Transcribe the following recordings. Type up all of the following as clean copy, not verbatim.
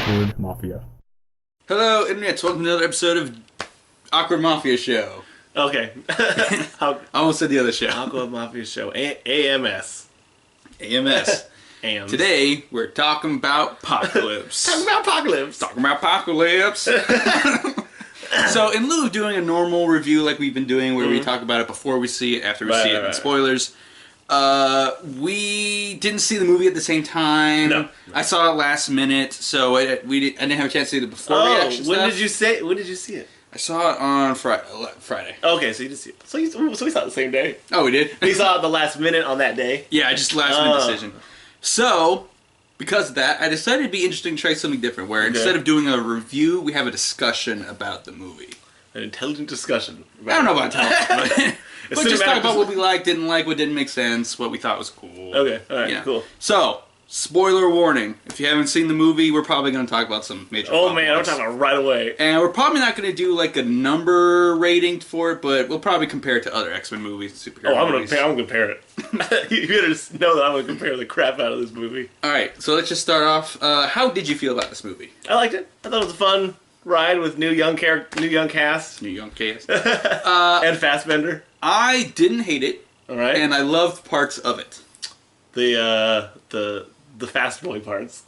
Awkward Mafia. Hello, Internet. Welcome to another episode of Awkward Mafia Show. Okay. I almost said the other show. Awkward Mafia Show. AMS. AMS. AMS. Today, we're talking about apocalypse. Talking about apocalypse. Talking about apocalypse. So, in lieu of doing a normal review like we've been doing, where we talk about it before we see it, after we see it, and spoilers, we didn't see the movie at the same time. No. I saw it last minute, so I didn't have a chance to see the before reaction when stuff. When did you see it? I saw it on Friday. Okay, so you did see it. So we saw it the same day. Oh, we did? We saw it the last minute on that day. Yeah, just last minute decision. So, because of that, I decided it'd be interesting to try something different, where instead of doing a review, we have a discussion about the movie. An intelligent discussion. I don't know about intelligent, but just talk about what we liked, didn't like, what didn't make sense, what we thought was cool. Okay, alright, cool. So, spoiler warning. If you haven't seen the movie, we're probably going to talk about some major Oh plot man, I'm points. talking about right away. And we're probably not going to do like a number rating for it, but we'll probably compare it to other X-Men movies, superhero I'm movies. gonna compare it. You better just know that I'm gonna compare the crap out of this movie. Alright, so let's just start off. How did you feel about this movie? I liked it. I thought it was a fun ride with new young cast, New Young Cast. and Fassbender. I didn't hate it, All right, and I loved parts of it. the fast boy parts.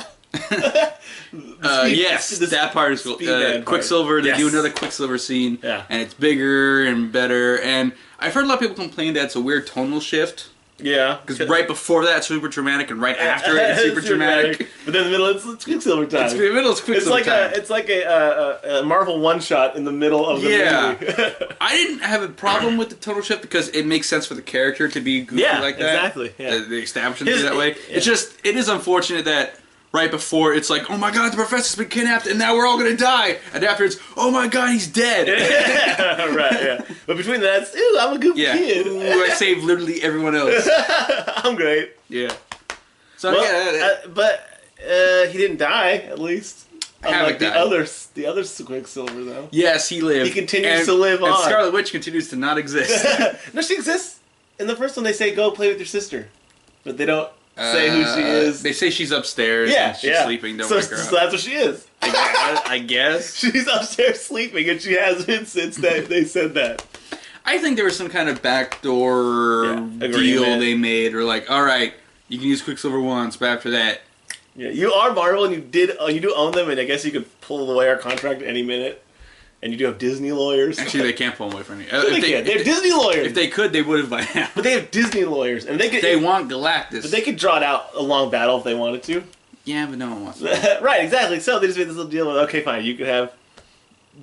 Yes, that part is cool. Speed-Man part. Quicksilver, they do Yes. another Quicksilver scene, Yeah. and it's bigger and better, and I've heard a lot of people complain that it's a weird tonal shift, Yeah, because right before that it's super dramatic, and right after it it's super dramatic. But then in the middle, it's Quicksilver time. It's in the middle, it's Quicksilver time. It's like a Marvel one shot in the middle of the movie. I didn't have a problem with the tonal shift because it makes sense for the character to be goofy Yeah, like that. exactly, yeah. The establishment is that way. It's just, it is unfortunate that right before it's like, oh my god, the professor's been kidnapped and now we're all gonna die. And after it's, oh my god, he's dead. Right, yeah. But between that, it's, ooh, I'm a goofy kid. Ooh, I saved literally everyone else. I'm great. Yeah. So Well, but he didn't die, at least. Haven't Unlike the died. other Quicksilver, though. yes, he lived. He continues to live and on. Scarlet Witch continues to not exist. No, she exists. In the first one, they say, go play with your sister. But they don't say who she is. They say she's upstairs Yeah, and she's yeah. sleeping. Don't so, wake her so up. that's what she is. I guess. She's upstairs sleeping, and she has been since they said that. I think there was some kind of backdoor deal agreement. they made, or like, all right, you can use Quicksilver once, but after that, Yeah, you are Marvel, and you do own them, and I guess you could pull away our contract any minute. And you do have Disney lawyers. actually, they can't pull them away from you. They can. They're Disney lawyers. If they could, they would have by now. But they have Disney lawyers, and they could. They want Galactus. But they could draw it out a long battle if they wanted to. Yeah, but no one wants that. Right, exactly. So they just made this little deal with, okay, fine, you could have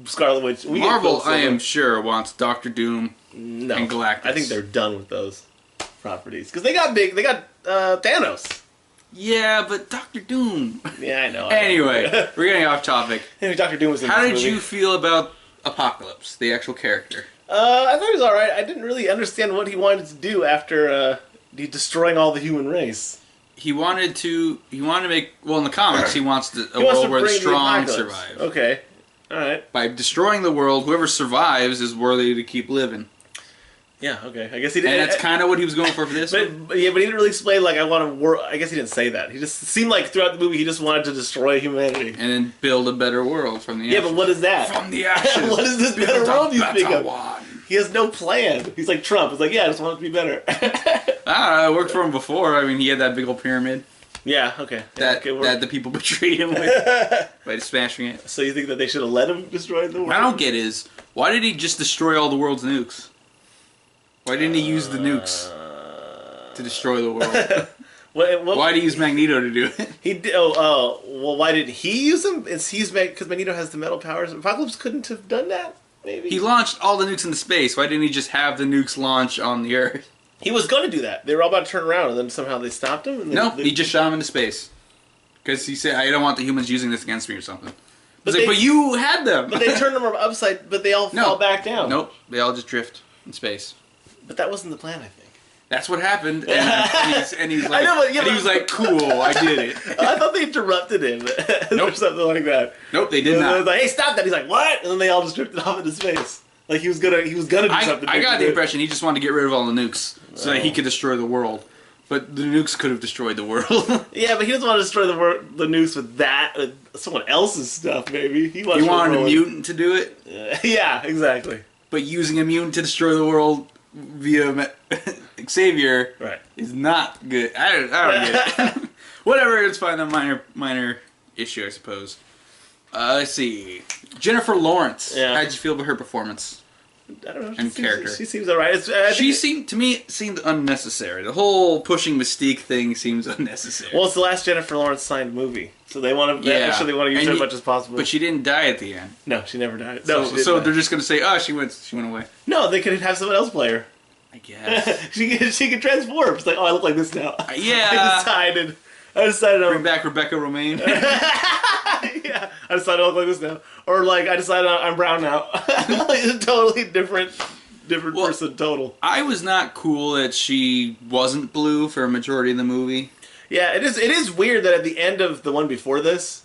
Scarlet Witch. We get Marvel, I Quicksilver. am sure, wants Doctor Doom No, and Galactus. I think they're done with those properties because they got big. They got Thanos. Yeah, but Doctor Doom. Yeah, I know. Anyway, we're getting off topic. Anyway, Doctor Doom was in How this did movie. you feel about Apocalypse, the actual character? I thought he was all right. I didn't really understand what he wanted to do after he destroying all the human race. He wanted to make, well, in the comics, he wants a He wants world to where the bring strong apocalypse. survive. Okay, all right. By destroying the world, whoever survives is worthy to keep living. Yeah, okay. I guess he didn't. And that's kind of what he was going for this one. But he didn't really explain like I want to work. I guess he didn't say that. He just seemed like throughout the movie he just wanted to destroy humanity. And then build a better world from the ashes. Yeah, but what is that? From the ashes. What is this build better a world you better speak of? one. He has no plan. He's like Trump. It's like, yeah, I just want it to be better. I don't know, it worked for him before. I mean, he had that big old pyramid Yeah, okay. that okay, that the people betrayed him with by smashing it. So you think that they should have let him destroy the world? What I don't get is, why did he just destroy all the world's nukes? Why didn't he use the nukes to destroy the world? What, Why did he use Magneto to do it? He did, well, why did he use them? Because Magneto has the metal powers. Apocalypse couldn't have done that, maybe? He launched all the nukes into space. Why didn't he just have the nukes launch on the Earth? He was going to do that. They were all about to turn around, and then somehow they stopped him. And No, he just shot him into space. Because he said, I don't want the humans using this against me or something. But you had them! But they turned them upside, but they all fall back down. Nope, they all just drift in space. But that wasn't the plan, I think. That's what happened, and he's like, I know, but, yeah, and he was like, cool, I did it. I thought they interrupted him or Nope. something like that. Nope, they did And they not. was like, hey, stop that! He's like, what? And then they all just drifted off into space. Like he was gonna do something. I got the impression he just wanted to get rid of all the nukes so that he could destroy the world. But the nukes could have destroyed the world. Yeah, but he doesn't want to destroy the nukes with that, with someone else's stuff, maybe. He You wanted a mutant to do it, Yeah, exactly. but using a mutant to destroy the world via Xavier Right. is not good. I don't get it. Whatever, it's fine. A minor issue, I suppose. Let's see. Jennifer Lawrence. Yeah. How'd you feel about her performance? I don't know. And character. She seems alright. Seemed unnecessary. The whole pushing Mystique thing seems unnecessary. Well, it's the last Jennifer Lawrence signed movie, so they want to use her as much as possible. But she didn't die at the end. No, she never died. No, So they're just gonna say, "Oh, she went away." No, they could have someone else play her. I guess. she could transform. It's like, oh, I look like this now. Yeah. I decided. Bring back Rebecca Romaine. Yeah, I decided I look like this now, or like I decided I'm brown now. It's a totally different person. Total. I was not cool that she wasn't blue for a majority of the movie. Yeah, it is. It is weird that at the end of the one before this,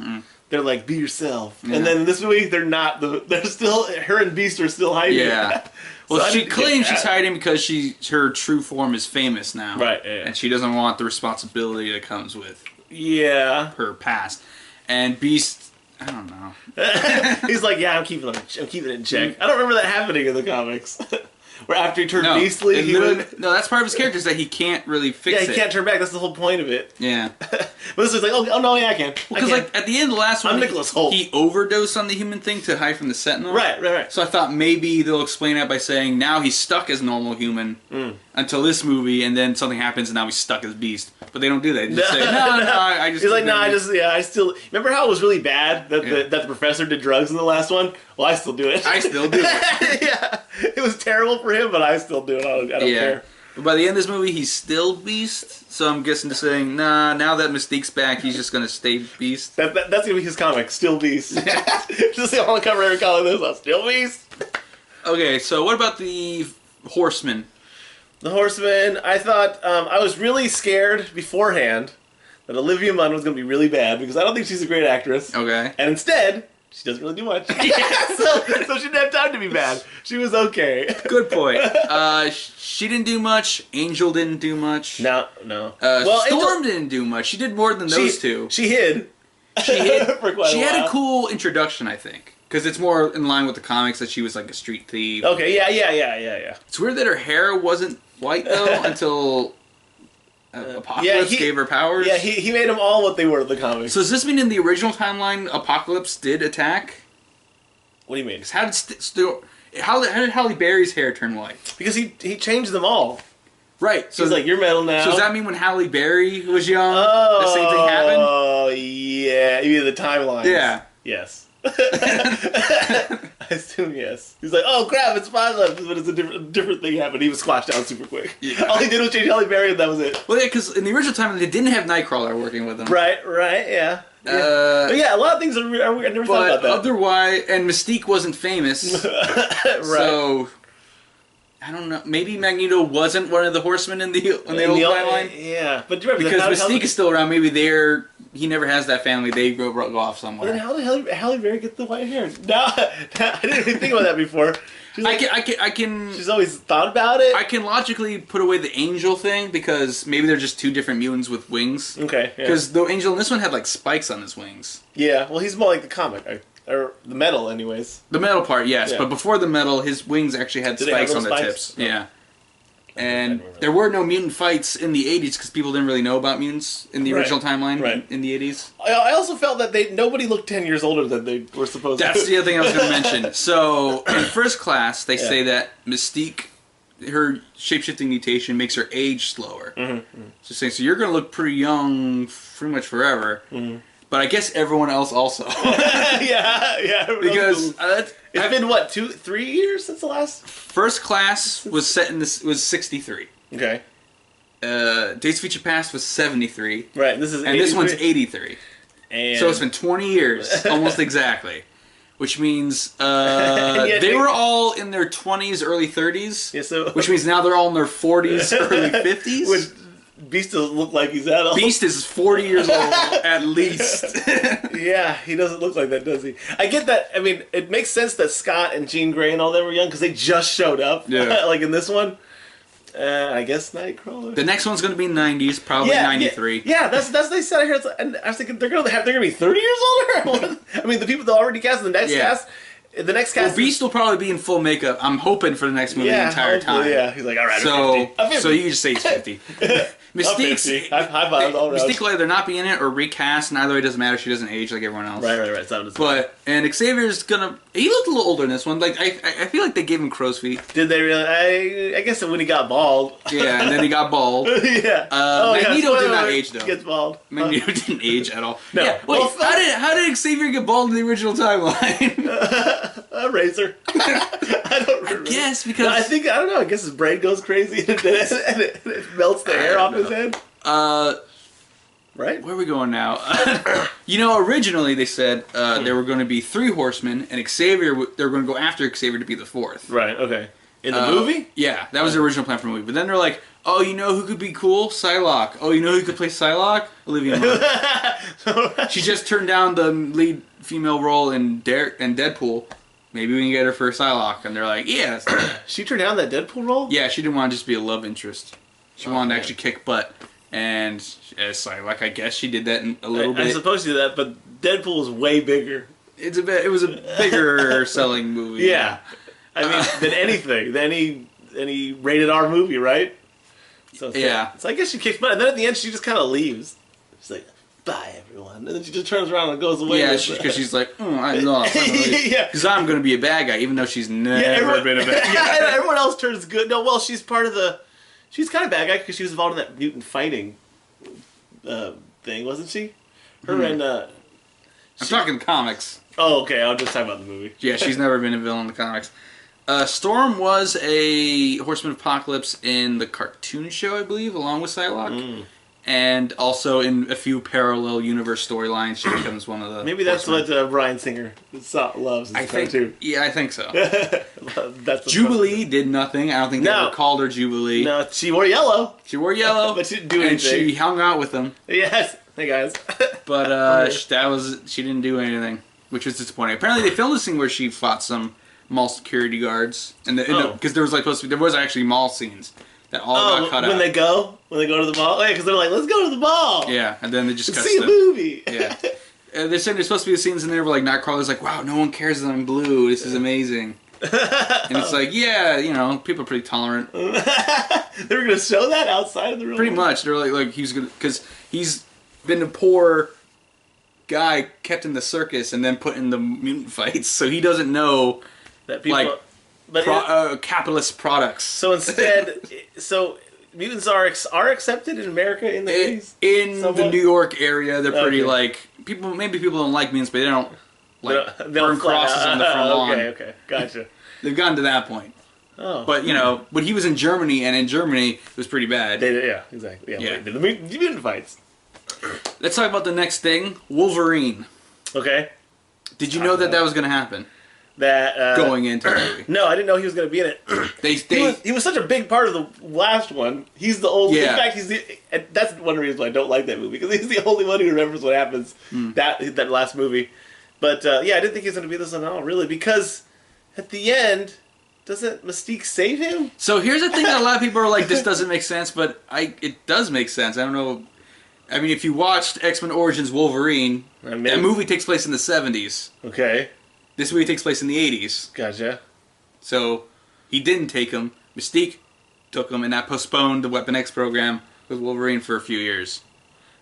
they're like, "Be yourself," Yeah. and then this movie they're not. They're still her and Beast are still hiding. Yeah. Well, So she claims she's hiding because her true form is famous now. Right, yeah. And she doesn't want the responsibility that comes with Yeah. her past. And Beast, I don't know. He's like, yeah, I'm keeping it in check. I don't remember that happening in the comics. Where after he turned beastly, no, that's part of his character is that he can't really fix it. he can't turn back. That's the whole point of it. Yeah. But this is like, oh no, yeah, I can. Because like at the end of the last one, I'm Nicholas Hoult. he overdosed on the human thing to hide from the Sentinel. Right. So I thought maybe they'll explain that by saying now he's stuck as normal human until this movie, and then something happens and now he's stuck as Beast. But they don't do that. They just say, no, I just... He's like, I still... Remember how it was really bad that the professor did drugs in the last one? Well, I still do it. I still do it. Yeah. It was terrible for him, but I still do it. I don't care. But by the end of this movie, he's still Beast. So I'm guessing just saying, nah, now that Mystique's back, he's just going to stay Beast. That's going to be his comic, Still Beast. Just on the cover of every comic of this, Still Beast. Okay, so what about the Horsemen? The Horseman, I thought, I was really scared beforehand that Olivia Munn was going to be really bad because I don't think she's a great actress. Okay. And instead, she doesn't really do much. so she didn't have time to be bad. She was okay. Good point. She didn't do much. Angel didn't do much. No. Storm didn't do much. She did more than those two. She hid. She hid. For quite She a had while. a cool introduction, I think. Because it's more in line with the comics that she was like a street thief. Okay, yeah. It's weird that her hair wasn't white, though, until Apocalypse gave her powers. Yeah, he made them all what they were in the comics. So does this mean in the original timeline, Apocalypse did attack? What do you mean? How did Halle Berry's hair turn white? Because he changed them all. Right. So he's like, you're metal now. So does that mean when Halle Berry was young, the same thing happened? Oh, yeah. You mean the timeline? Yeah. Yes. I assume yes. He's like, oh crap, it's Apocalypse, but it's a different thing happened. He was squashed down super quick. Yeah. All he did was change Halle Berry, and that was it. Well, yeah, because in the original timeline, they didn't have Nightcrawler working with them. Right, yeah. But yeah, a lot of things are weird. I never thought about that. Otherwise, and Mystique wasn't famous. Right. So, I don't know. Maybe Magneto wasn't one of the Horsemen in the old timeline. Yeah, but do you remember Because Mystique is still around. Maybe he never has that family. They go off somewhere. Then how the hell Halle Berry get the white hair? No, I didn't even think about that before. I can. She's always thought about it. I can logically put away the angel thing because maybe they're just two different mutants with wings. Okay. Because the angel in this one had like spikes on his wings. Yeah. Well, he's more like the comic, or the metal, anyways. The metal part, yes, Yeah. but before the metal, his wings actually had Did they have spikes on the those tips. spikes? No. Yeah. I And remember there were no mutant fights in the 80s because people didn't really know about mutants in the Right. original timeline Right. in the 80s. I also felt that nobody looked 10 years older than they were supposed That's to. the other thing I was going to mention. So, in First Class, they say that Mystique, her shapeshifting mutation makes her age slower. So you're going to look pretty young pretty much forever. But I guess everyone else also. yeah. Because it's been what, 3 years since the last? First Class was set in was 63. Okay. Days of Future Past was 73. Right. This is And this one's 83. And So it's been 20 years, almost exactly. Which means Yeah, they were all in their 20s, early 30s. Yeah, so Which means now they're all in their 40s, early 50s. Which Beast doesn't look like he's that old. Beast is 40 years old, at least. Yeah, he doesn't look like that, does he? I get that. I mean, it makes sense that Scott and Jean Grey and all them were young because they just showed up. Yeah. Like in this one. I guess Nightcrawler. The next one's going to be 90s, probably 93. Yeah, that's what they said. I heard, and I was thinking they're gonna be 30 years older. I mean, the people that already cast in the next cast. The next cast. Well, Beast will probably be in full makeup. I'm hoping for the next movie the entire time. Yeah, he's like, all right, so you can just say he's 50. Mystique's high five all around. Mystique will either not be in it or recast, and either way it doesn't matter. She doesn't age like everyone else. Right. And Xavier's gonna. He looked a little older in this one. Like I feel like they gave him crow's feet. Did they really? I guess when he got bald. Yeah, and then he got bald. Yeah. Magneto did not age though. He gets bald. Magneto didn't age at all. No. Yeah, wait, how did Xavier get bald in the original timeline? A razor. I don't remember. Yes, because I don't know. I guess his brain goes crazy and it melts the hair off his head. Right? Where are we going now? Originally they said there were going to be 3 horsemen, and Xavier. They were going to go after Xavier to be the 4th. Right. Okay. In the movie? Yeah, that was the original plan for the movie. But then they're like, oh, you know who could be cool? Psylocke. Oh, you know who could play Psylocke? Olivia Munn. She just turned down the lead female role in Deadpool. Maybe we can get her for Psylocke. And they're like, yeah. She turned down that Deadpool role? Yeah, she didn't want to just be a love interest. She wanted to actually kick butt. And as Psylocke, I guess she did that a little bit. I suppose she did that, but Deadpool was way bigger. It was a bigger selling movie. Yeah. I mean, than anything. Than any rated R movie, right? So I guess she kicks butt. And then at the end, she just kind of leaves. She's like, bye, everyone. And then she just turns around and goes away. Yeah, because she's like, I'm lost. Because I'm going to be a bad guy, even though she's never been a bad guy. Yeah, everyone else turns good. No, well, she's part of the... She's kind of bad guy because she was involved in that mutant fighting thing, wasn't she? Her and... I'm talking comics. Oh, okay. I'll just talk about the movie. Yeah, she's never been a villain in the comics. Storm was a Horseman of Apocalypse in the cartoon show, I believe, along with Psylocke. And also in a few parallel universe storylines, she becomes one of the... Maybe that's horsemen. What Bryan Singer loves. I think so. That's Jubilee did nothing. I don't think they ever called her Jubilee. No, she wore yellow. But she didn't do anything. And she hung out with them. Yes. Hey, guys. But she didn't do anything, which was disappointing. Apparently they filmed a scene where she fought some mall security guards. Because there was actually mall scenes. That all got cut out. When they go to the mall? Yeah, because they're like, let's go to the mall. Yeah, and then they just cut see a movie. Yeah. They're saying there's supposed to be scenes in there where, like, Nightcrawler's like, wow, no one cares that I'm blue. This is amazing. And it's like, yeah, people are pretty tolerant. They were going to show that outside of the room? Pretty much. They're like he's going to... Because he's been a poor guy kept in the circus and then put in the mutant fights, so he doesn't know, that people... capitalist products. So instead, mutants are accepted in America in the 80s? In the New York area, they're pretty people. Maybe people don't like mutants, but they don't burn crosses on the front lawn. Okay, gotcha. They've gotten to that point. Oh, but when he was in Germany, and in Germany it was pretty bad. Yeah, exactly. Yeah. The mutant fights. Let's talk about the next thing, Wolverine. Okay. Did you know that was going to happen? Going into the movie. No, I didn't know he was going to be in it. He was such a big part of the last one. He's the only... Yeah. In fact, that's one reason why I don't like that movie, because he's the only one who remembers what happens that last movie. But, I didn't think he was going to be this one at all, really, because at the end, doesn't Mystique save him? So here's the thing that a lot of people are like, this doesn't make sense, but it does make sense. I don't know... I mean, if you watched X-Men Origins Wolverine, that movie takes place in the 70s. Okay. This movie takes place in the 80s. Gotcha. So, he didn't take him. Mystique took him, and that postponed the Weapon X program with Wolverine for a few years.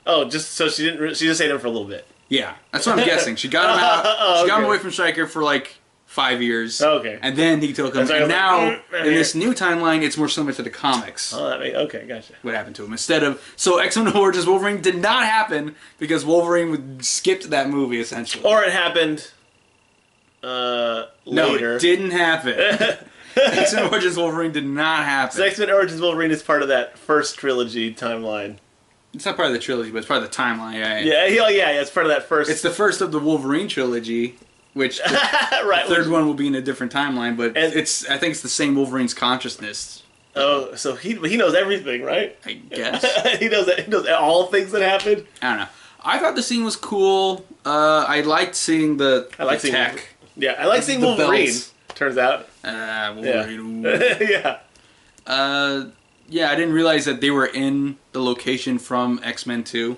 Oh, she just saved him for a little bit. Yeah, that's what I'm guessing. She got him out. She got him away from Stryker for like 5 years. Okay. And then he took him. And now, in this new timeline, it's more similar to the comics. Oh, okay, gotcha. What happened to him. So X-Men Origins Wolverine did not happen because Wolverine skipped that movie, essentially. Or it happened... later. No, it didn't happen. X-Men Origins Wolverine did not happen. So X-Men Origins Wolverine is part of that first trilogy timeline. It's not part of the trilogy, but it's part of the timeline. Yeah, it's part of that first... It's the first of the Wolverine trilogy, which the third one will be in a different timeline, but I think it's the same Wolverine's consciousness. Oh, so he knows everything, right? I guess. he knows all things that happened? I don't know. I thought the scene was cool. I liked seeing the tech. Yeah, I like seeing Wolverine, turns out. Wolverine. Yeah. Yeah, I didn't realize that they were in the location from X-Men 2.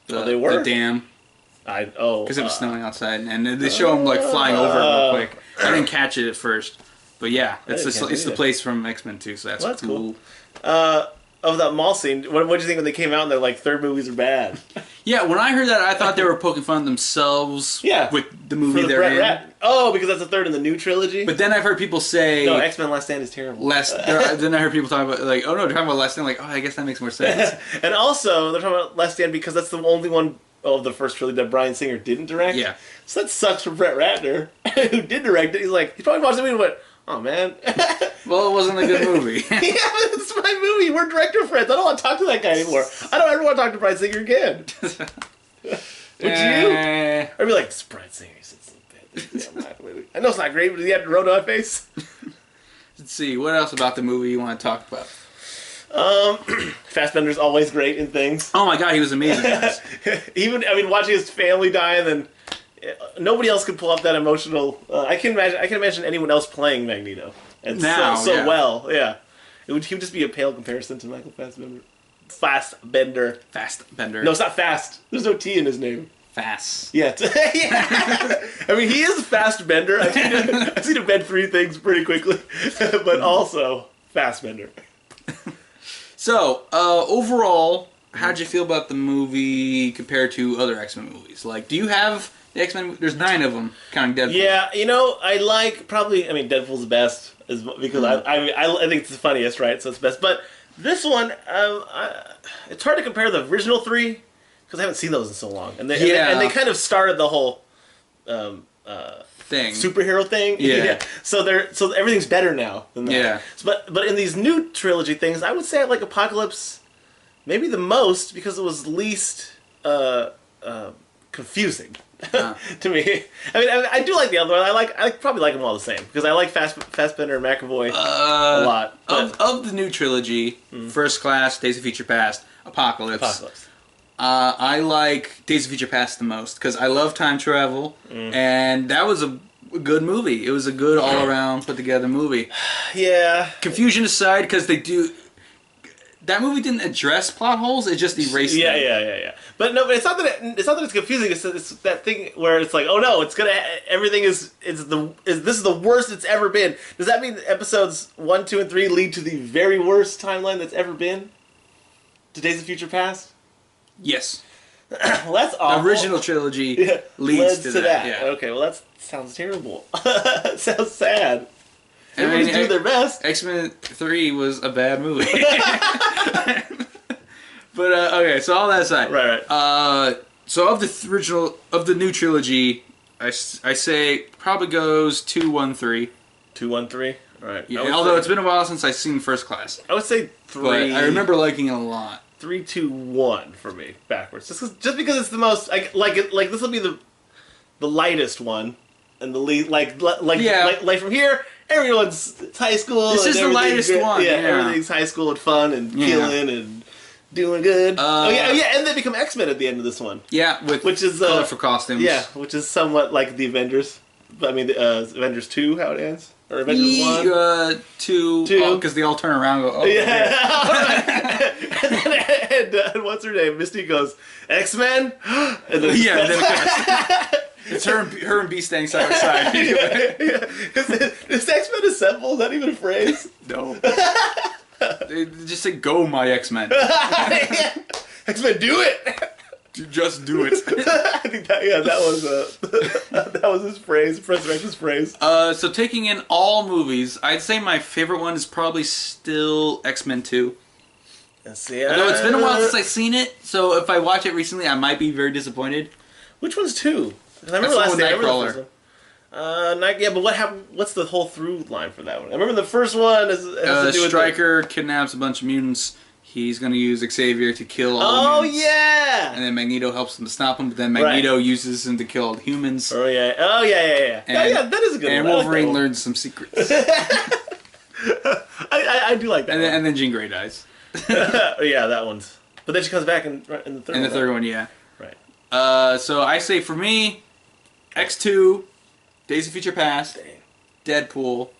They were? The dam. Because it was snowing outside, and they show him like flying over it real quick. I didn't catch it at first, but yeah, it's the place from X-Men 2, so that's cool. Of that mall scene, what did you think when they came out and they're like, third movies are bad? Yeah, when I heard that, I thought they were poking fun at themselves with the movie they're in. Oh, because that's the third in the new trilogy? But then I've heard people say... No, X-Men Last Stand is terrible. Then I heard people talk about, like, oh no, they're talking about Last Stand, like, oh, I guess that makes more sense. And also, they're talking about Last Stand because that's the only one of the first trilogy that Bryan Singer didn't direct. Yeah. So that sucks for Brett Ratner, who did direct it. He's probably watched the movie and went, oh man. Well, it wasn't a good movie. Yeah, it's my movie. We're director friends. I don't want to talk to that guy anymore. I don't ever want to talk to Bryan Singer again. Would you? I'd be like, this Bryan Singer, he said something bad. I know it's not great, but he had a road on my face. Let's see, what else about the movie you want to talk about? Fassbender's always great in things. Oh my god, he was amazing. Watching his family die and then nobody else could pull up that emotional. I can imagine anyone else playing Magneto. And well, yeah. He would just be a pale comparison to Michael Fassbender. Fassbender. No, it's not fast. There's no T in his name. Fast. Yeah. I mean, he is Fastbender. I've seen him bend through things pretty quickly, but also Fassbender. So, overall, how'd you feel about the movie compared to other X-Men movies? Like, do you have the X-Men? There's 9 of them, counting Deadpool. Yeah, I like Deadpool's the best, because I think it's the funniest, right? So it's the best. But this one, it's hard to compare the original 3 because I haven't seen those in so long, and they kind of started the whole superhero thing. Yeah. So everything's better now than that. Yeah. But in these new trilogy things, I would say I like Apocalypse maybe the most because it was least confusing to me. I mean, I do like the other one. I probably like them all the same because I like Fassbender and McAvoy a lot. Of the new trilogy, First Class, Days of Future Past, Apocalypse. I like Days of Future Past the most because I love time travel, and that was a good movie. It was a good all-around, put-together movie. Yeah. Confusion aside, because that movie didn't address plot holes; it just erased them. Yeah. But no, it's not that it's confusing. It's that thing where it's like, oh no, everything is this is the worst it's ever been. Does that mean episodes 1, 2, and 3 lead to the very worst timeline that's ever been? To Days of Future Past? Yes. Well, that's awful. The original trilogy leads to that. Yeah. Okay, well that sounds terrible. Sounds sad. Everybody's doing their best. X-Men 3 was a bad movie. But okay, so all that aside, right. So of the new trilogy, I say probably goes 2, 1, 3. 2, 1, 3. All right. Yeah. Although it's been a while since I've seen First Class. I would say 3. But I remember liking it a lot. 3, 2, 1 for me, backwards. Just because it's the most this will be the lightest one, and the lead like from here. Everyone's high school. This is the lightest one. Yeah, everything's high school and fun and killing and doing good. And they become X-Men at the end of this one. Yeah, which is colorful costumes. Yeah, which is somewhat like the Avengers. I mean, Avengers 2, how it ends. Or Avengers 1? 2. Because they all turn around and go, oh. Yeah. and what's her name? Misty goes, X-Men? And then it's her and Beast standing side by side. Is X-Men assemble? Is that even a phrase? No. They just say, go, my X-Men. X-Men, do it! Just do it. I think that was his phrase, Professor X's phrase. So taking in all movies, I'd say my favorite one is probably still X-Men 2. Although it's been a while since I've seen it, so if I watch it recently, I might be very disappointed. Which one's 2? I remember last day. Nightcrawler. But what happened? What's the whole through line for that one? I remember the first one has to do with Stryker kidnaps a bunch of mutants. He's going to use Xavier to kill all the mutants. Oh, yeah! And then Magneto helps him to stop him, but then Magneto uses him to kill all the humans. Oh, yeah. And, that is a good one. And Wolverine learns some secrets. I do like that and then Jean Grey dies. Yeah, that one's... But then she comes back in the third one. In the third one, yeah. Right. So I say for me, X2, Days of Future Past, Deadpool,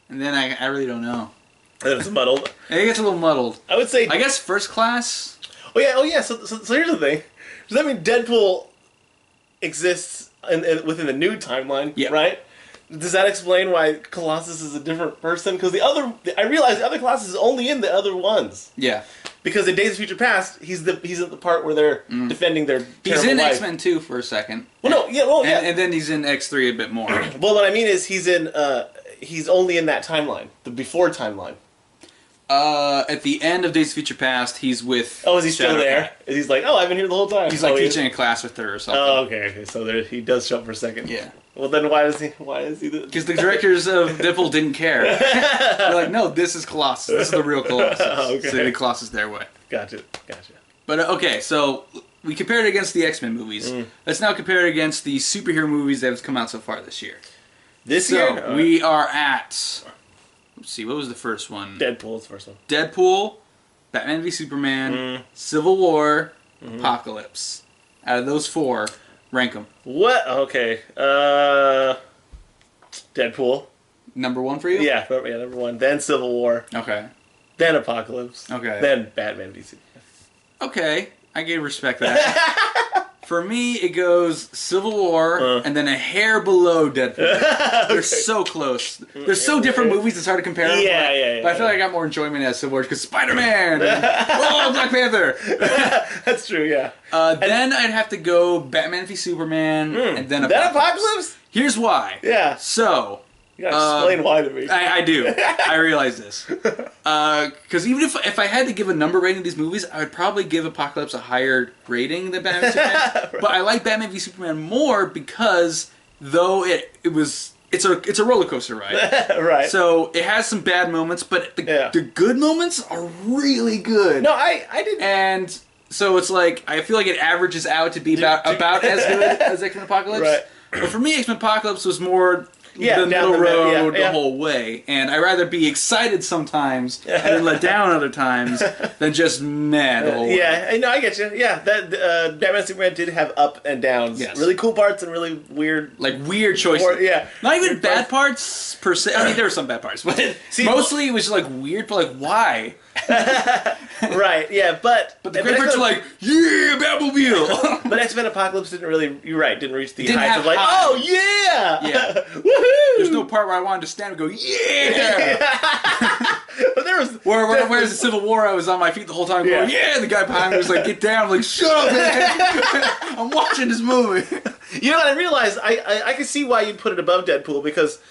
and then I really don't know. And then it's muddled. It gets a little muddled. I would say. I guess First Class. Oh yeah. So here's the thing. Does that mean Deadpool exists within the new timeline? Yeah. Right. Does that explain why Colossus is a different person? Because I realize the other Colossus is only in the other ones. Yeah. Because in Days of Future Past, he's at the part where they're defending their terrible He's in life. X-Men 2 for a second. Well, no, yeah. And then he's in X3 a bit more. Well, what I mean is he's only in that timeline, the before timeline. At the end of Days of Future Past, he's with. Oh, is he still there? He's like, I've been here the whole time. He's like teaching a class with her or something. Oh, okay. So he does show up for a second. Yeah. Well, then why is he? Because the directors of Deadpool didn't care. They're like, no, this is Colossus. This is the real Colossus. Okay. So they did Colossus their way. Gotcha. But okay, so we compared it against the X-Men movies. Let's now compare it against the superhero movies that have come out so far this year. This year? So we are at. Let's see, what was the first one? Deadpool's first one. Deadpool, Batman v Superman, Civil War, Apocalypse. Out of those four, rank them. What? Okay. Deadpool. Number one for you? Yeah, number one. Then Civil War. Okay. Then Apocalypse. Okay. Then Batman v Superman. Okay, I can respect that. For me, it goes Civil War and then a hair below Deadpool. They're so close. They're so different movies, it's hard to compare them. Yeah. But I feel like I got more enjoyment as Civil War because Spider-Man and Black Panther. That's true, yeah. Then I'd have to go Batman v Superman and then Apocalypse? Here's why. Yeah. So... You gotta explain why to me. I do. I realize this. Because even if I had to give a number rating to these movies, I would probably give Apocalypse a higher rating than Batman v Superman. Right. But I like Batman v Superman more because though it's a roller coaster ride. Right. So it has some bad moments, but the good moments are really good. No, I didn't. And so it's like I feel like it averages out to be about as good as X-Men Apocalypse. Right. But for me, X-Men Apocalypse was more the middle road the whole way, and I'd rather be excited sometimes and then let down other times than just mad the whole way. Yeah, no, I get you. Yeah, that Batman Superman did have up and downs. Yes. Really cool parts and really weird, weird choices. Not even weird bad parts per se. I mean, there were some bad parts, but mostly it was weird. But why? Right. Yeah, but the great parts are yeah, Batmobile. But X-Men Apocalypse didn't really. You're right. Didn't reach the heights of high. oh yeah, yeah. Woohoo! There's no part where I wanted to stand and go yeah. But there was whereas the Civil War, I was on my feet the whole time going yeah. The guy behind me was like, get down. I'm like, shut up, man. I'm watching this movie. You know what I realized? I can see why you'd put it above Deadpool because.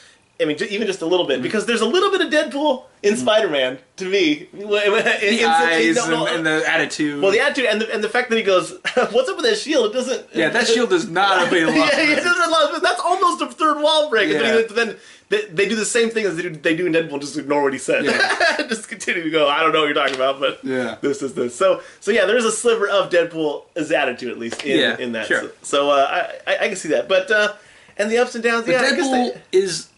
I mean, even just a little bit, because there's a little bit of Deadpool in Spider-Man to me. The eyes and the attitude. Well, the attitude and the fact that he goes, "What's up with that shield?" It doesn't. Yeah, that shield does not obey the law. It doesn't. That's almost a third wall break. Yeah. But then they do the same thing as they do in Deadpool. Just ignore what he said. Yeah. Just continue to go. I don't know what you're talking about, but this is this. So yeah, there's a sliver of Deadpool's attitude at least in that. Sure. So I can see that, but and the ups and downs. But Deadpool is.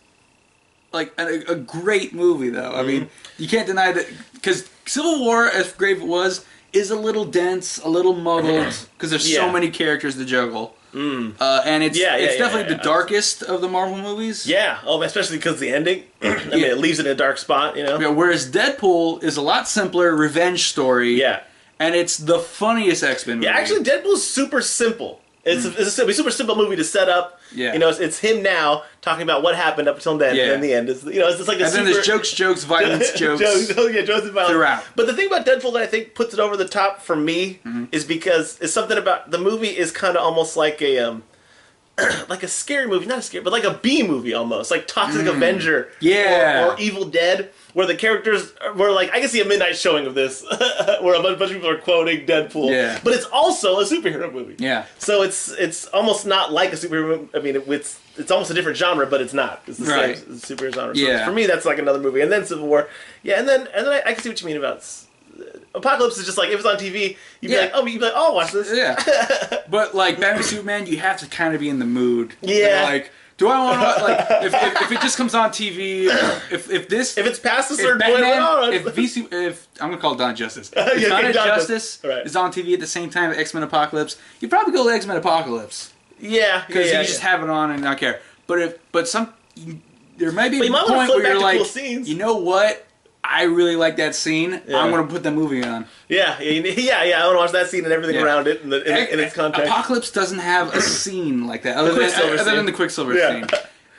A great movie, though. I mean, you can't deny that because Civil War, as great as it was, is a little dense, a little muddled because there's so many characters to juggle. And it's definitely the darkest of the Marvel movies. Yeah, especially because the ending. I mean, it leaves it in a dark spot, you know. Yeah, whereas Deadpool is a lot simpler, revenge story. Yeah, and it's the funniest X-Men movie. Yeah, actually, Deadpool's super simple. It's a super simple movie to set up. Yeah. You know, it's him now talking about what happened up until then, and then the end is, it's just like a then there's jokes, violence, jokes. jokes and violence. Throughout. But the thing about Deadpool that I think puts it over the top for me is because it's something about the movie is kind of almost like a like a scary movie, not a scary, but like a B movie almost, like Toxic Avenger, or Evil Dead, where the characters were like, I can see a midnight showing of this, where a bunch of people are quoting Deadpool, but it's also a superhero movie. Yeah. So it's almost not like a superhero movie. I mean, it's almost a different genre, but it's not. It's the same superhero genre. So for me, that's like another movie. And then Civil War, and then I can see what you mean about. Apocalypse is just like, if it's on TV, you'd be like, oh, watch this. Yeah. But like Batman Superman, you have to kind of be in the mood. Yeah. Like, do I want to if it just comes on TV, if it's past a certain point, if I'm gonna call it Dawn of Justice, if Dawn of Justice is on TV at the same time as X-Men Apocalypse, you probably go to X-Men Apocalypse. Yeah. Because you just have it on and not care. But there might be a point where you're like, scenes. you know what? I really like that scene. Yeah. I'm going to put that movie on. Yeah. I want to watch that scene and everything around it in its context. Apocalypse doesn't have a scene like that, other than the Quicksilver scene.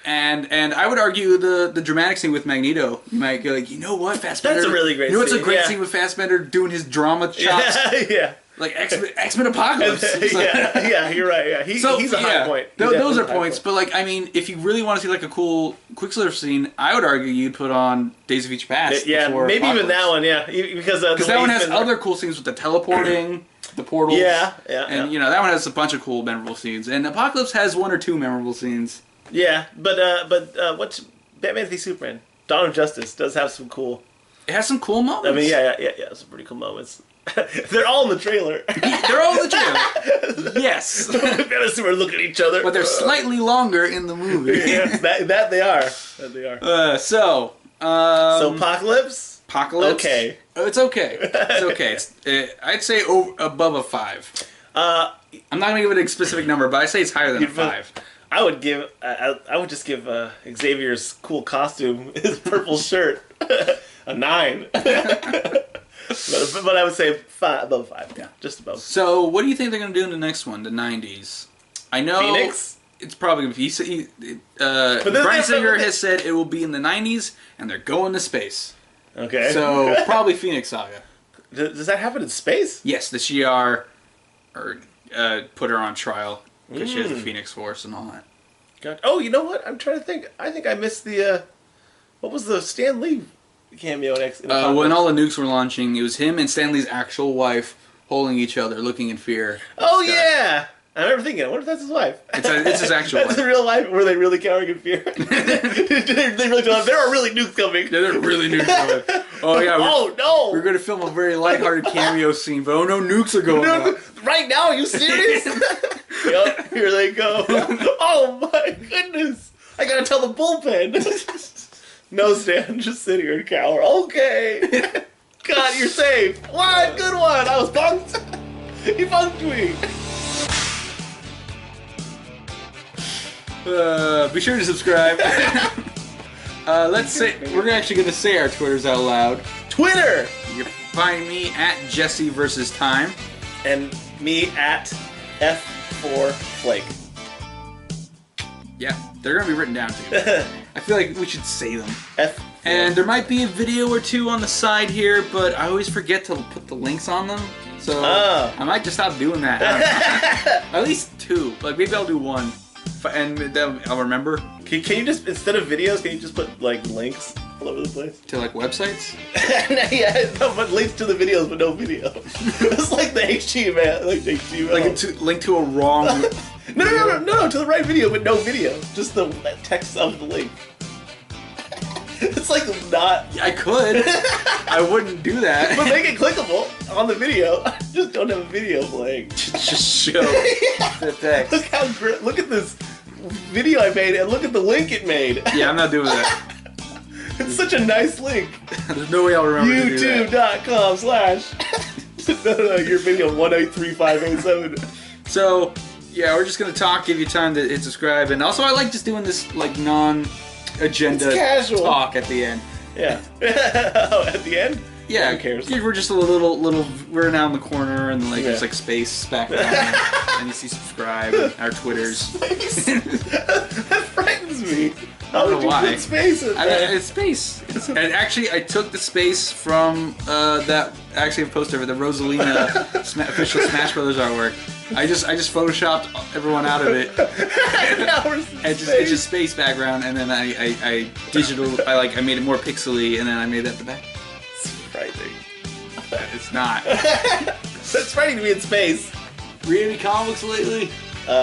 And I would argue the dramatic scene with Magneto. You might go like, you know what, Fassbender. That's a really great scene. You know what's a great scene with Fassbender doing his drama chops? Yeah. Like X-Men Apocalypse. Yeah, you're right. Yeah, he's a high point. Those are points, but like, I mean, if you really want to see like a cool Quicksilver scene, I would argue you'd put on Days of Future Past. Yeah, maybe Apocalypse. Even that one. Yeah, because that one has other cool scenes with the teleporting, the portals. Yeah. And you know that one has a bunch of cool, memorable scenes. And Apocalypse has 1 or 2 memorable scenes. Yeah, but what's Batman v Superman? Dawn of Justice does have some cool. It has some cool moments. I mean, yeah, some pretty cool moments. They're all in the trailer. They're all in the trailer. Yes. Batman and Superman look at each other, but they're slightly longer in the movie. Yeah, that they are. So Apocalypse. Okay. It's okay. It's okay. I'd say above a 5. I'm not gonna give it a specific number, but I say it's higher than a 5. I would just give Xavier's cool costume, his purple shirt, a 9. But I would say above 5. Yeah, just above. So, what do you think they're going to do in the next one, the 90s? I know Phoenix? It's probably going to be... Bryan Singer has said it will be in the 90s, and they're going to space. Okay. So, probably Phoenix Saga. Does that happen in space? Yes, the Shi'ar put her on trial because she has the Phoenix Force and all that. God. Oh, you know what? I'm trying to think. I think I missed the... what was the Stan Lee cameo in when all the nukes were launching, it was him and Stanley's actual wife holding each other, looking in fear. Oh yeah, I remember thinking, what if that's his wife? It's his actual wife. That's in real life. Were they really cowering in fear? they really told him, there are really nukes coming. Yeah, there are really nukes coming. Oh yeah. Oh no. We're going to film a very lighthearted cameo scene, but oh no, nukes are going off. Right now? Are you serious? Yup, here they go. Oh my goodness! I gotta tell the bullpen. No, Stan, just sit here and cower. Okay. God, you're safe. What? Good one. I was punked. He punked me. Be sure to subscribe. We're actually going to say our Twitters out loud. Twitter! You can find me at Jesse vs. Time. And me at F4Flake. Yeah, they're going to be written down too. I feel like we should say them. F4. And there might be a video or 2 on the side here, but I always forget to put the links on them. So I might just stop doing that. At least 2. Like maybe I'll do 1. And then I'll remember. Can you just, instead of videos, can you just put like links all over the place? To like websites? No, but links to the videos, but no video. It's like the HTML, like the HTML. Like link to a wrong. No, to the right video, but no video. Just the text of the link. It's like not. I could. I wouldn't do that. But make it clickable on the video. Just don't have a video playing. Just show the text. Look how great. Look at this video I made and look at the link it made. Yeah, I'm not doing that. It's such a nice link. There's no way I'll remember to do that. YouTube.com/ your video 183587. So, yeah, we're just going to talk, give you time to hit subscribe. And also, I like just doing this, like, non-agenda talk at the end. Yeah. Oh, at the end? Yeah. Who cares? We're just a little, we're now in the corner, and, like, there's, like, space back there. And you see subscribe, and our Twitters. Space? That frightens me. I don't know why. Put space in there? It's space. And actually, I took the space from that. Actually, I posted over the Rosalina official Smash Brothers artwork. I just photoshopped everyone out of it. It's just space background, and then I made it more pixely, and then I made that the back. It's frightening. It's not. It's frightening to be in space. Read any comics lately? No.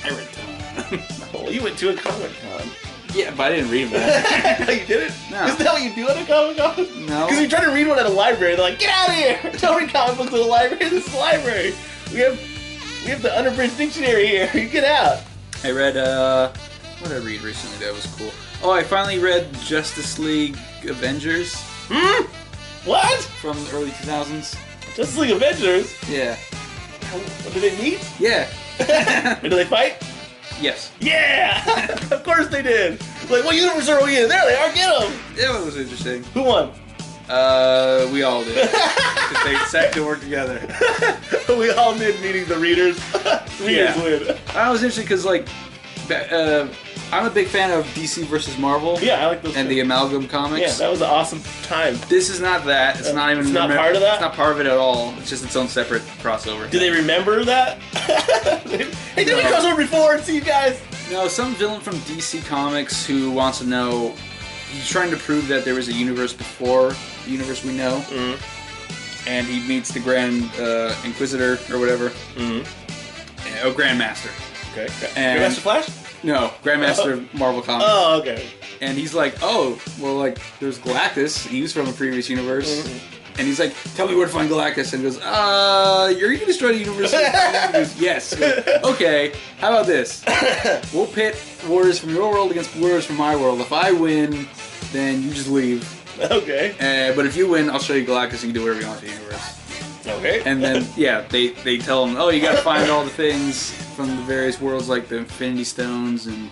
I read tons. Oh, you went to a Comic-Con. Yeah, but I didn't read them. No, you didn't? No. Isn't that what you do at a Comic-Con? No. Because you try to read one at a library, they're like, get out of here! Don't read comic books at a library. This is a library. We have the unabridged dictionary here. You get out. I read, what did I read recently that was cool? Oh, I finally read Justice League Avengers. What? From the early 2000s. Justice League Avengers? Yeah. Did they meet? Yeah. Do they fight? Yes. Yeah! Of course they did! Like, what universe are we in? There they are, get them! Yeah, it was interesting. Who won? We all did. Because they sat to work together. We all did, meaning the readers. Readers win. That was interesting because, like, I'm a big fan of DC versus Marvel. Yeah, I like those. And the Amalgam comics. Yeah, that was an awesome time. This is not that. It's not even. It's not part of that? It's not part of it at all. It's just its own separate crossover. Do they remember that? Hey, did we cross over before and see you guys? No, some villain from DC Comics who wants to know. He's trying to prove that there was a universe before the universe we know. Mm-hmm. And he meets the Grand Inquisitor or whatever. Mm-hmm. Oh, Grandmaster. Okay. Grandmaster Flash? No, Grandmaster Marvel Comics. Oh, okay. And he's like, oh, well, like, there's Galactus. He was from a previous universe. Mm-hmm. And he's like, tell me where to find Galactus. And he goes, you're going to destroy the universe? And he goes, yes. Goes, okay, how about this? We'll pit warriors from your world against warriors from my world. If I win, then you just leave. Okay. But if you win, I'll show you Galactus and you can do whatever you want to the universe. Okay. And then, yeah, they tell him, oh, you got to find all the things from the various worlds, like the Infinity Stones and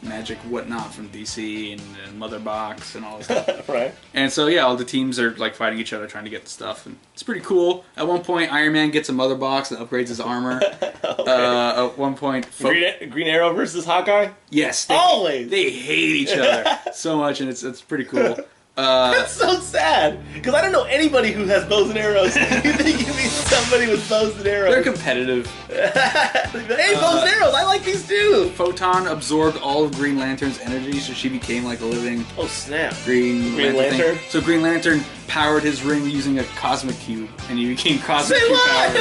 magic whatnot from DC and Mother Box and all this stuff. Right. And so, yeah, all the teams are like fighting each other trying to get the stuff. And it's pretty cool. At one point, Iron Man gets a Mother Box and upgrades his armor. Okay. At one point... Green Arrow versus Hawkeye? Yes. Always! They hate each other so much, and it's pretty cool. That's so sad, because I don't know anybody who has bows and arrows. You think you meet somebody with bows and arrows? They're competitive. Hey, bows and arrows! I like these too. Photon absorbed all of Green Lantern's energy, so she became like a living. Oh snap! Green Lantern. So Green Lantern powered his ring using a cosmic cube, and he became cosmic cube powered.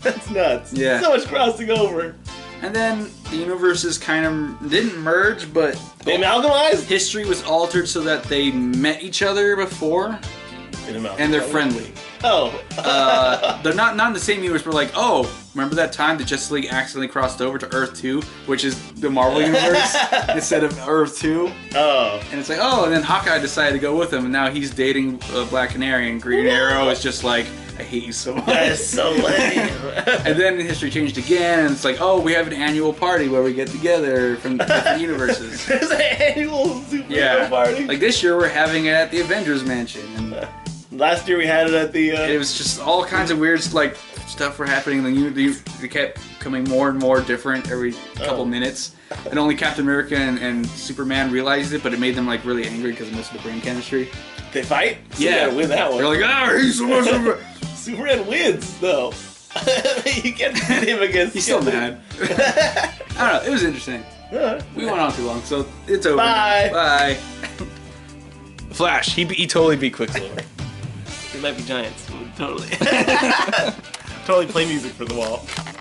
That's nuts. Yeah. So much crossing over. And then the universes kind of didn't merge, but they amalgamized. History was altered so that they met each other before, and they're friendly. Oh. They're not in the same universe, but like, oh, remember that time the Justice League accidentally crossed over to Earth 2, which is the Marvel universe, instead of Earth 2? Oh. And it's like, oh, and then Hawkeye decided to go with him, and now he's dating Black Canary, and Green Arrow is just like, I hate you so much. That is so lame. And then history changed again, and it's like, oh, we have an annual party where we get together from different universes. There's an annual superhero party? Like this year we're having it at the Avengers Mansion. And last year we had it at the... It was just all kinds of weird, like, stuff were happening. They kept becoming more and more different every couple minutes. And only Captain America and Superman realized it, but it made them, like, really angry because of most of the brain chemistry. They fight? Yeah. Win that one. They're like, he's so much... Superman wins, though. You can't pit him against... He's still mad. I don't know. It was interesting. We went on too long, so it's over. Bye. Bye. Flash. He totally beat Quicksilver. We might be giants. Totally. Totally play music for the wall.